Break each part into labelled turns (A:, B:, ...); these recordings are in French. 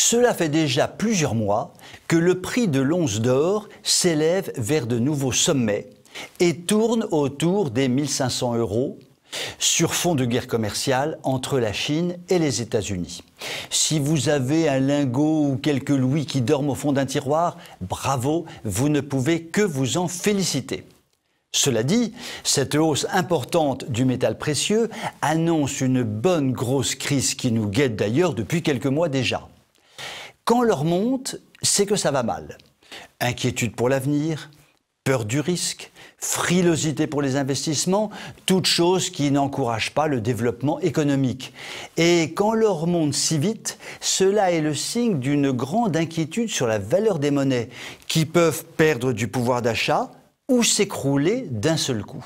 A: Cela fait déjà plusieurs mois que le prix de l'once d'or s'élève vers de nouveaux sommets et tourne autour des 1500 € sur fond de guerre commerciale entre la Chine et les États-Unis. Si vous avez un lingot ou quelques louis qui dorment au fond d'un tiroir, bravo, vous ne pouvez que vous en féliciter. Cela dit, cette hausse importante du métal précieux annonce une bonne grosse crise qui nous guette d'ailleurs depuis quelques mois déjà. Quand l'or monte, c'est que ça va mal. Inquiétude pour l'avenir, peur du risque, frilosité pour les investissements, toutes choses qui n'encouragent pas le développement économique. Et quand l'or monte si vite, cela est le signe d'une grande inquiétude sur la valeur des monnaies, qui peuvent perdre du pouvoir d'achat ou s'écrouler d'un seul coup.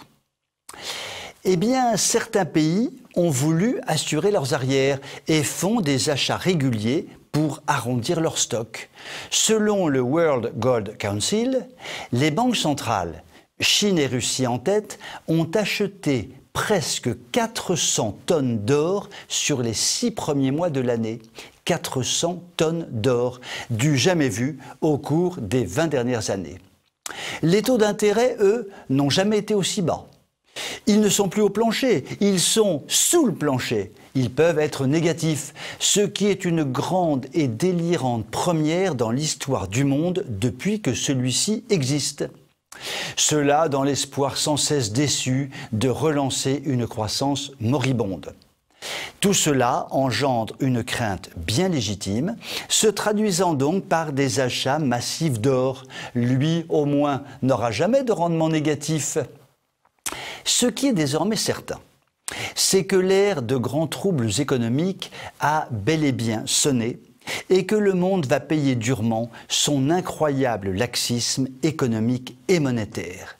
A: Eh bien, certains pays ont voulu assurer leurs arrières et font des achats réguliers pour arrondir leur stock. Selon le World Gold Council, les banques centrales, Chine et Russie en tête, ont acheté presque 400 tonnes d'or sur les 6 premiers mois de l'année. 400 tonnes d'or, du jamais vu au cours des 20 dernières années. Les taux d'intérêt, eux, n'ont jamais été aussi bas. Ils ne sont plus au plancher, ils sont sous le plancher. Ils peuvent être négatifs, ce qui est une grande et délirante première dans l'histoire du monde depuis que celui-ci existe. Cela dans l'espoir sans cesse déçu de relancer une croissance moribonde. Tout cela engendre une crainte bien légitime, se traduisant donc par des achats massifs d'or. Lui, au moins, n'aura jamais de rendement négatif. Ce qui est désormais certain, c'est que l'ère de grands troubles économiques a bel et bien sonné et que le monde va payer durement son incroyable laxisme économique et monétaire.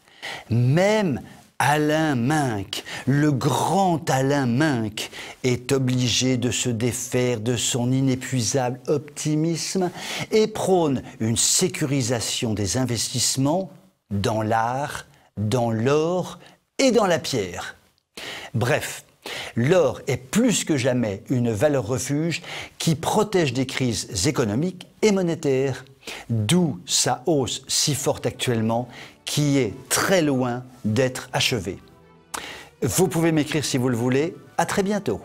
A: Même Alain Minc, le grand Alain Minc, est obligé de se défaire de son inépuisable optimisme et prône une sécurisation des investissements dans l'art, dans l'or et dans la pierre. Bref, l'or est plus que jamais une valeur refuge qui protège des crises économiques et monétaires, d'où sa hausse si forte actuellement qui est très loin d'être achevée. Vous pouvez m'écrire si vous le voulez. À très bientôt.